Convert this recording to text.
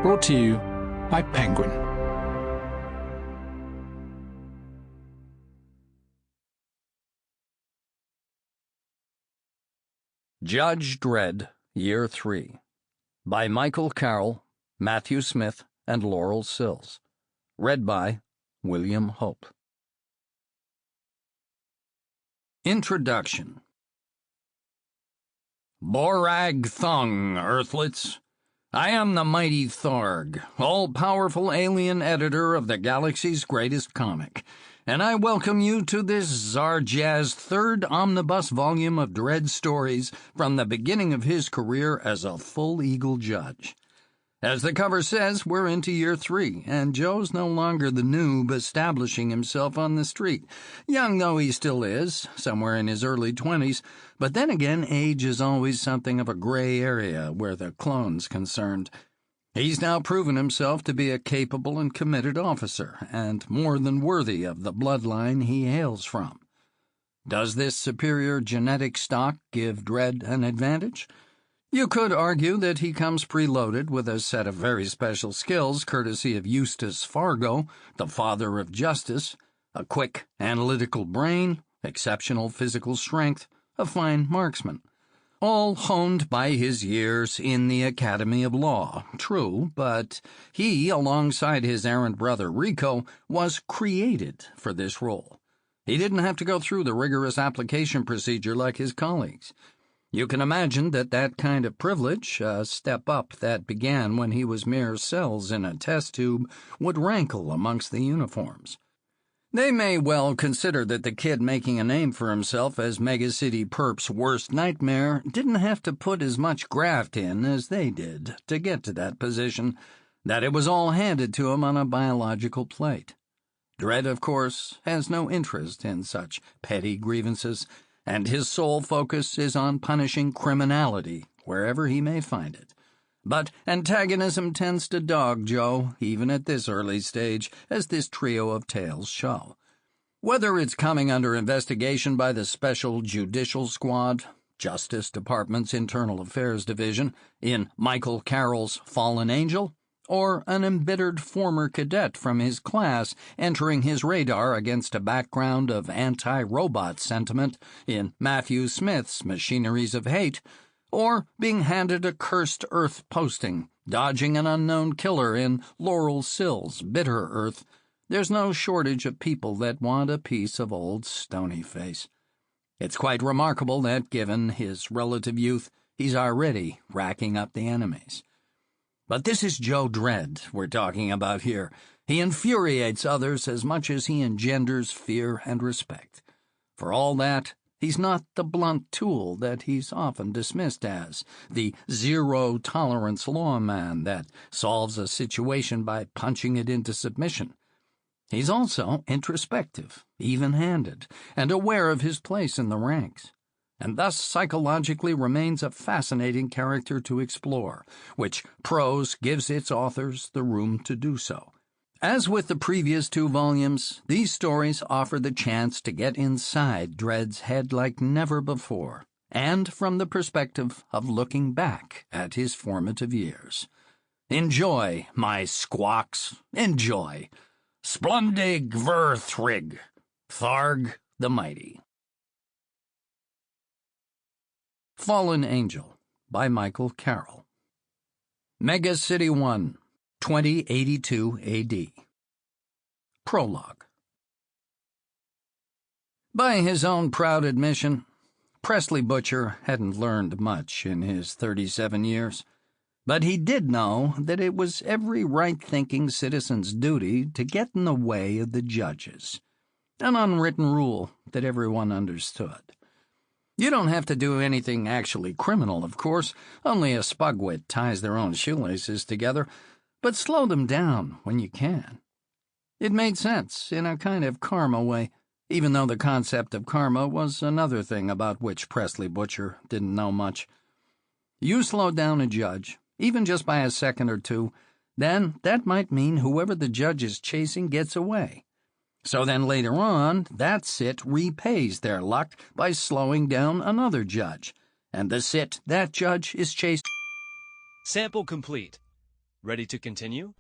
Brought to you by Penguin. Judge Dredd, Year 3, by Michael Carroll, Matthew Smith, and Laurel Sills. Read by William Hope. Introduction. Borag Thung, Earthlets. I am the mighty Tharg, all-powerful alien editor of the galaxy's greatest comic, and I welcome you to this Zarjaz's third omnibus volume of Dredd stories from the beginning of his career as a full Eagle judge. As the cover says, we're into year 3, and Joe's no longer the noob establishing himself on the street, young though he still is, somewhere in his early 20s, but then again, age is always something of a gray area where the clone's concerned. He's now proven himself to be a capable and committed officer, and more than worthy of the bloodline he hails from. Does this superior genetic stock give Dredd an advantage? You could argue that he comes preloaded with a set of very special skills courtesy of Eustace Fargo, the father of justice, a quick, analytical brain, exceptional physical strength, a fine marksman. All honed by his years in the Academy of Law, true, but he, alongside his errant brother Rico, was created for this role. He didn't have to go through the rigorous application procedure like his colleagues. You can imagine that kind of privilege, a step up that began when he was mere cells in a test tube, would rankle amongst the uniforms. They may well consider that the kid making a name for himself as Megacity Perp's worst nightmare didn't have to put as much graft in as they did to get to that position, that it was all handed to him on a biological plate. Dredd, of course, has no interest in such petty grievances, and his sole focus is on punishing criminality wherever he may find it. But antagonism tends to dog Joe, even at this early stage, as this trio of tales show. Whether it's coming under investigation by the Special Judicial Squad, Justice Department's Internal Affairs Division, in Michael Carroll's Fallen Angel, or an embittered former cadet from his class entering his radar against a background of anti-robot sentiment in Matthew Smith's Machineries of Hate, or being handed a cursed Earth posting, dodging an unknown killer in Laurel Sills, Bitter Earth, there's no shortage of people that want a piece of old Stony Face. It's quite remarkable that, given his relative youth, he's already racking up the enemies. But this is Joe Dredd we're talking about here. He infuriates others as much as he engenders fear and respect. For all that, he's not the blunt tool that he's often dismissed as, the zero-tolerance lawman that solves a situation by punching it into submission. He's also introspective, even-handed, and aware of his place in the ranks, and thus psychologically remains a fascinating character to explore, which prose gives its authors the room to do so. As with the previous 2 volumes, these stories offer the chance to get inside Dredd's head like never before, and from the perspective of looking back at his formative years. Enjoy, my squawks, enjoy. Splundig Verthrig, Tharg the Mighty. Fallen Angel, by Michael Carroll. Mega City 1, 2082 A.D. Prologue. By his own proud admission, Presley Butcher hadn't learned much in his 37 years, but he did know that it was every right-thinking citizen's duty to get in the way of the judges, an unwritten rule that everyone understood. You don't have to do anything actually criminal, of course. Only a spugwit ties their own shoelaces together, but slow them down when you can. It made sense in a kind of karma way, even though the concept of karma was another thing about which Presley Butcher didn't know much. You slow down a judge, even just by a second or two, then that might mean whoever the judge is chasing gets away. So then later on, that sit repays their luck by slowing down another judge, and the sit that judge is chased. Sample complete. Ready to continue?